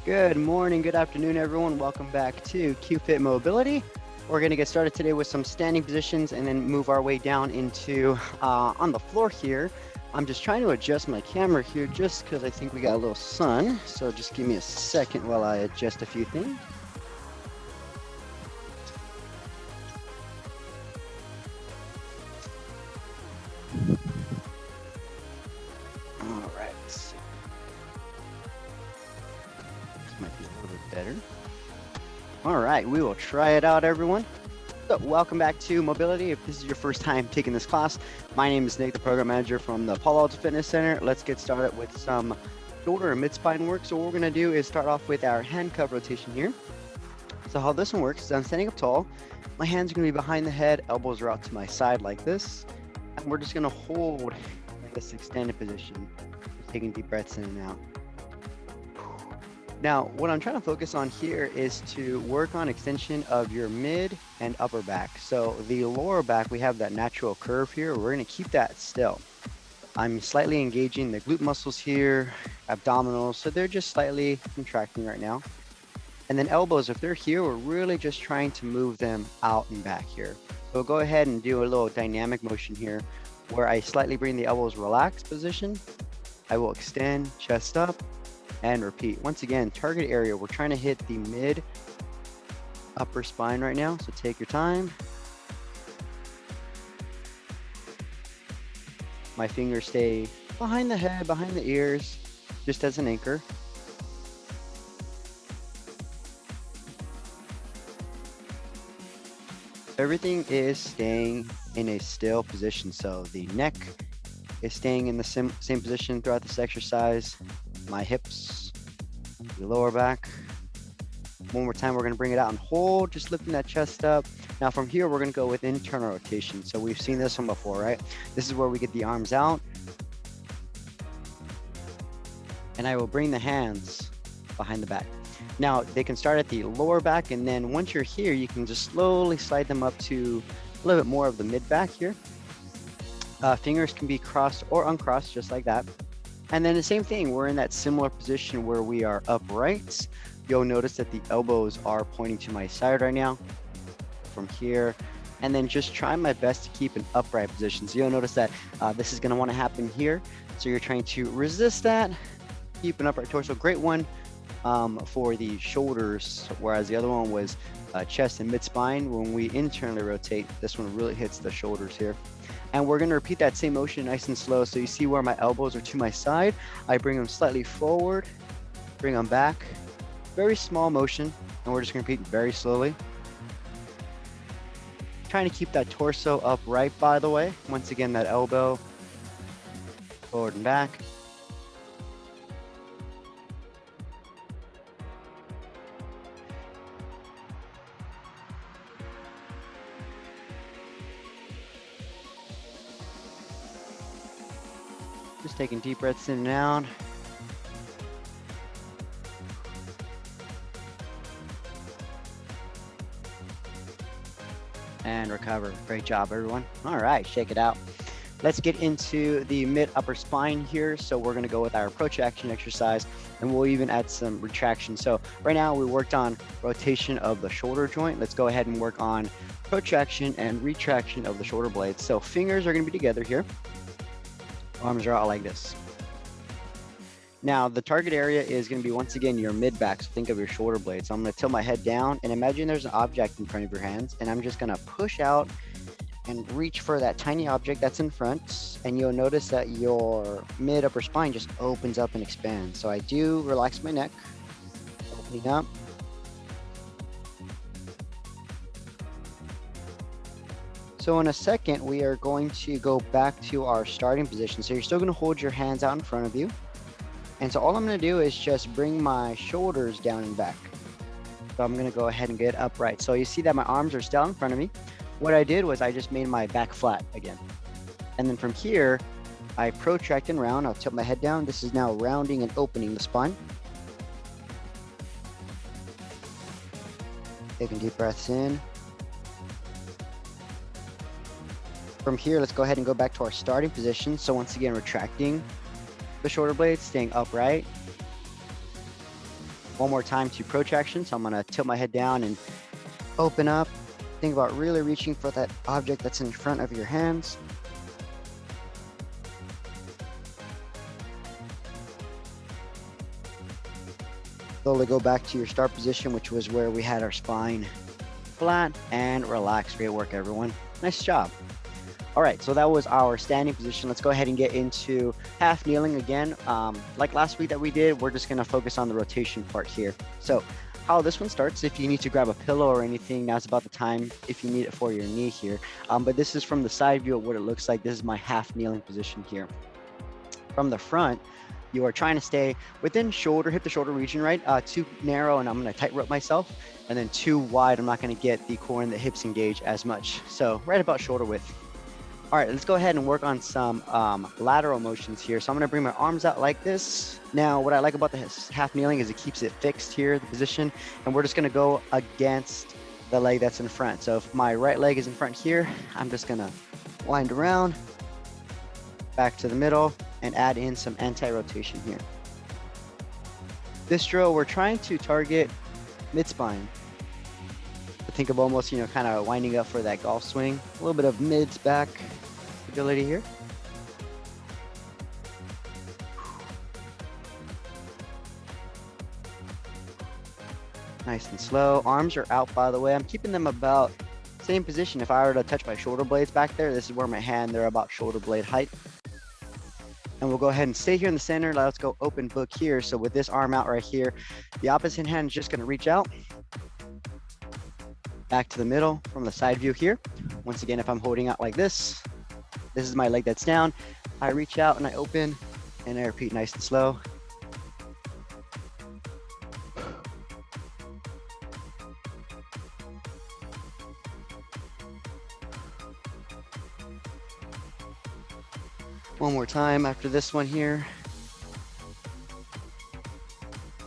Good morning, good afternoon, everyone. Welcome back to QFit Mobility. We're going to get started today with some standing positions and then move our way down into on the floor here. I'm just trying to adjust my camera here just because I think we got a little sun. So just give me a second while I adjust a few things. All right. This might be a little bit better. All right, we will try it out, everyone. So welcome back to Mobility. If this is your first time taking this class, my name is Nick, the program manager from the Palo Alto Fitness Center. Let's get started with some shoulder and mid-spine work. So what we're gonna do is start off with our handcuff rotation here. So how this one works is I'm standing up tall. My hands are gonna be behind the head, elbows are out to my side like this. And we're just gonna hold this extended position, just taking deep breaths in and out. Now, what I'm trying to focus on here is to work on extension of your mid and upper back. So the lower back, we have that natural curve here. We're gonna keep that still. I'm slightly engaging the glute muscles here, abdominals, so they're just slightly contracting right now. And then elbows, if they're here, we're really just trying to move them out and back here. So go ahead and do a little dynamic motion here where I slightly bring the elbows relaxed position. I will extend, chest up, and repeat. Once again, target area, we're trying to hit the mid upper spine right now, so take your time. My fingers stay behind the head, behind the ears, just as an anchor. Everything is staying in a still position, so the neck is staying in the same position throughout this exercise. My hips, the lower back. One more time, we're gonna bring it out and hold, just lifting that chest up. Now from here, we're gonna go with internal rotation. So we've seen this one before, right? This is where we get the arms out. And I will bring the hands behind the back. Now they can start at the lower back, and then once you're here, you can just slowly slide them up to a little bit more of the mid back here. Fingers can be crossed or uncrossed, just like that. And then the same thing, we're in that similar position where we are upright. You'll notice that the elbows are pointing to my side right now from here. And then just try my best to keep an upright position. So you'll notice that this is gonna wanna happen here. So you're trying to resist that, keep an upright torso. Great one for the shoulders, whereas the other one was chest and mid-spine. When we internally rotate, this one really hits the shoulders here. And we're gonna repeat that same motion nice and slow. So you see where my elbows are to my side. I bring them slightly forward, bring them back. Very small motion, and we're just gonna repeat very slowly. Trying to keep that torso upright, by the way. Once again, that elbow forward and back. Just taking deep breaths in and out. And recover. Great job, everyone. All right, shake it out. Let's get into the mid upper spine here. So we're gonna go with our protraction exercise, and we'll even add some retraction. So right now we worked on rotation of the shoulder joint. Let's go ahead and work on protraction and retraction of the shoulder blades. So fingers are gonna be together here. Arms are out like this. Now the target area is going to be, once again, your mid back. So think of your shoulder blades. So I'm going to tilt my head down and imagine there's an object in front of your hands, and I'm just going to push out and reach for that tiny object that's in front, and you'll notice that your mid upper spine just opens up and expands. So I do relax my neck, opening up. So in a second, we are going to go back to our starting position. So you're still gonna hold your hands out in front of you. And so all I'm gonna do is just bring my shoulders down and back. So I'm gonna go ahead and get upright. So you see that my arms are still in front of me. What I did was I just made my back flat again. And then from here, I protract and round. I'll tilt my head down. This is now rounding and opening the spine. Taking deep breaths in. From here, let's go ahead and go back to our starting position. So once again, retracting the shoulder blades, staying upright. One more time to protraction. So I'm gonna tilt my head down and open up. Think about really reaching for that object that's in front of your hands. Slowly go back to your start position, which was where we had our spine flat, and relax. Great work, everyone. Nice job. All right, so that was our standing position. Let's go ahead and get into half kneeling again. Like last week that we did, we're just gonna focus on the rotation part here. So how this one starts, if you need to grab a pillow or anything, now's about the time if you need it for your knee here. But this is from the side view of what it looks like. This is my half kneeling position here. From the front, you are trying to stay within shoulder, hip to shoulder region, right? Too narrow, and I'm gonna tight rope myself, and then too wide, I'm not gonna get the core and the hips engaged as much. So right about shoulder width. All right, let's go ahead and work on some lateral motions here. So I'm gonna bring my arms out like this. Now, what I like about the half kneeling is it keeps it fixed here, the position, and we're just gonna go against the leg that's in front. So if my right leg is in front here, I'm just gonna wind around, back to the middle, and add in some anti-rotation here. This drill, we're trying to target mid-spine. Think of almost, kind of winding up for that golf swing. A little bit of mid-back stability here. Nice and slow. Arms are out, by the way. I'm keeping them about same position. If I were to touch my shoulder blades back there, this is where my hand, they're about shoulder blade height. And we'll go ahead and stay here in the center. Let's go open book here. So with this arm out right here, the opposite hand is just gonna reach out. Back to the middle from the side view here. Once again, if I'm holding out like this is my leg that's down. I reach out and I open, and I repeat nice and slow. One more time after this one here.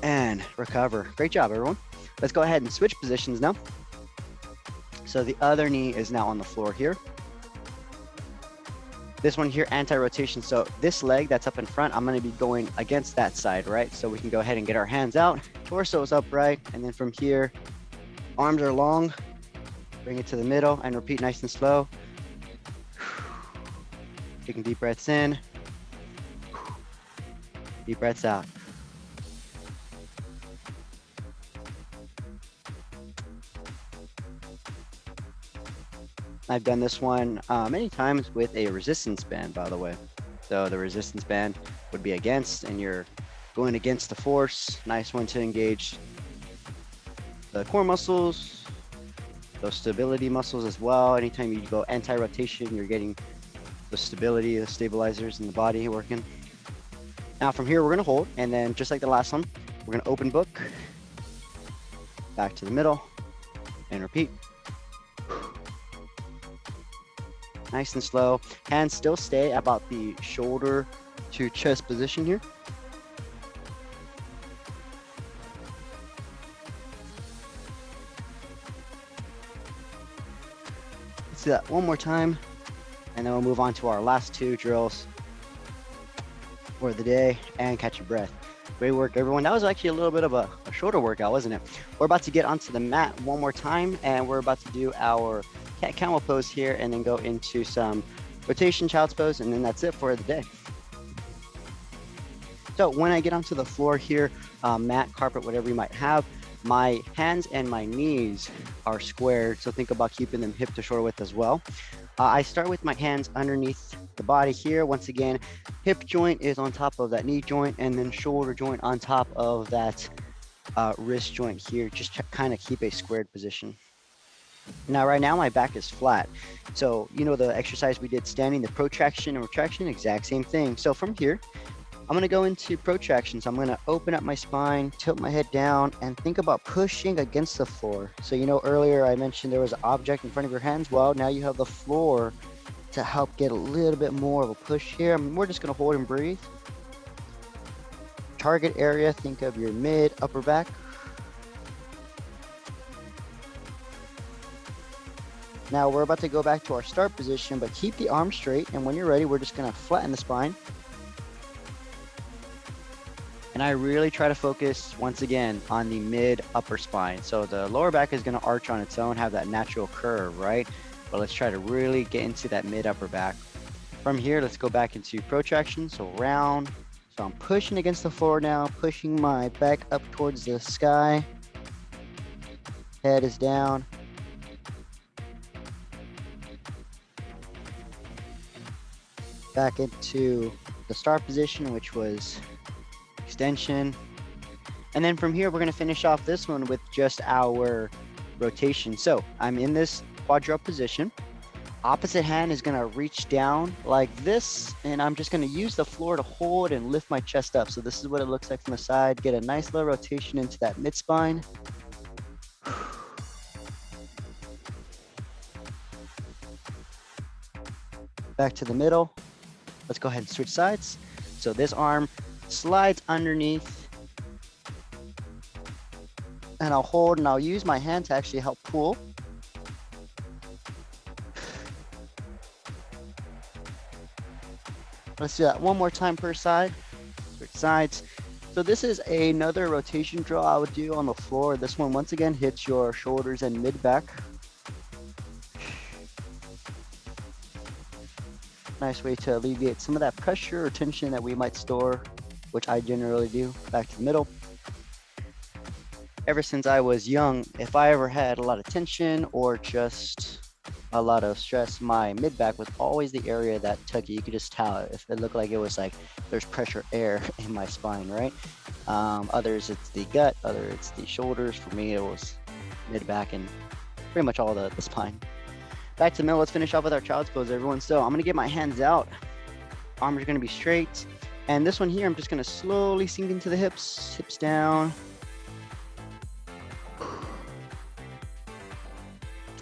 And recover. Great job, everyone. Let's go ahead and switch positions now. So the other knee is now on the floor here. This one here, anti-rotation. So this leg that's up in front, I'm gonna be going against that side, right? So we can go ahead and get our hands out, torso is upright, and then from here, arms are long, bring it to the middle, and repeat nice and slow. Taking deep breaths in, deep breaths out. I've done this one many times with a resistance band, by the way. So the resistance band would be against, and you're going against the force. Nice one to engage the core muscles, those stability muscles as well. Anytime you go anti-rotation, you're getting the stability, the stabilizers in the body working. Now from here, we're gonna hold, and then just like the last one, we're gonna open book, back to the middle, and repeat. Nice and slow. Hands still stay about the shoulder to chest position here. Let's do that one more time, and then we'll move on to our last two drills for the day and catch your breath. Great work, everyone. That was actually a little bit of a shorter workout, wasn't it? We're about to get onto the mat one more time, and we're about to do our cat camel pose here, and then go into some rotation child's pose, and then that's it for the day. So when I get onto the floor here, mat, carpet, whatever you might have, my hands and my knees are squared. So think about keeping them hip to shoulder width as well. I start with my hands underneath the body here. Once again, hip joint is on top of that knee joint, and then shoulder joint on top of that wrist joint here. Just kind of keep a squared position. Now, right now, my back is flat. So, the exercise we did standing, the protraction and retraction, exact same thing. So from here, I'm gonna go into protraction. So I'm gonna open up my spine, tilt my head down, and think about pushing against the floor. So, earlier I mentioned there was an object in front of your hands. Well, now you have the floor to help get a little bit more of a push here. We're just gonna hold and breathe. Target area, think of your mid, upper back. Now we're about to go back to our start position, but keep the arms straight. And when you're ready, we're just gonna flatten the spine. And I really try to focus, once again, on the mid upper spine. So the lower back is going to arch on its own, have that natural curve, right? But let's try to really get into that mid upper back. From here, let's go back into protraction, so round. So I'm pushing against the floor now, pushing my back up towards the sky. Head is down. Back into the start position, which was extension. And then from here, we're gonna finish off this one with just our rotation. So I'm in this quadruped position. Opposite hand is gonna reach down like this, and I'm just gonna use the floor to hold and lift my chest up. So this is what it looks like from the side. Get a nice little rotation into that mid spine. Back to the middle. Let's go ahead and switch sides. So this arm slides underneath, and I'll hold, and I'll use my hand to actually help pull. Let's do that one more time per side. Switch sides. So this is another rotation drill I would do on the floor. This one, once again, hits your shoulders and mid back. Nice way to alleviate some of that pressure or tension that we might store, which I generally do. Back to the middle. Ever since I was young, if I ever had a lot of tension or just a lot of stress, my mid back was always the area that took it. You could just tell if it looked like it was like there's pressure air in my spine, right? Others it's the gut, others it's the shoulders. For me, it was mid back and pretty much all the spine. Back to the middle. Let's finish off with our child's pose, everyone. So I'm gonna get my hands out. Arms are gonna be straight. And this one here, I'm just gonna slowly sink into the hips, hips down.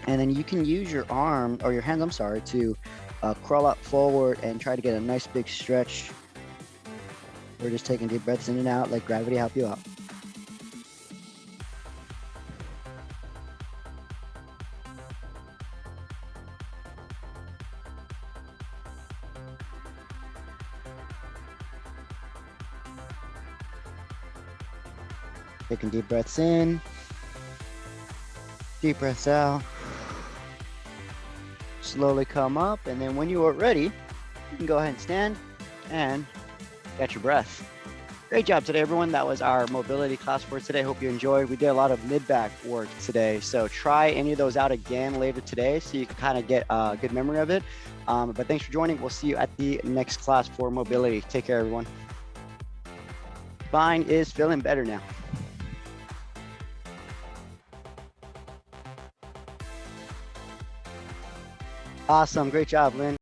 And then you can use your arm, or your hands, I'm sorry, to crawl out forward and try to get a nice big stretch. We're just taking deep breaths in and out, let gravity help you out. Taking deep breaths in, deep breaths out. Slowly come up, and then when you are ready, you can go ahead and stand and catch your breath. Great job today, everyone. That was our mobility class for today. Hope you enjoyed. We did a lot of mid-back work today, so try any of those out again later today so you can kind of get a good memory of it. But thanks for joining. We'll see you at the next class for mobility. Take care, everyone. Spine is feeling better now. Awesome. Great job, Lynn.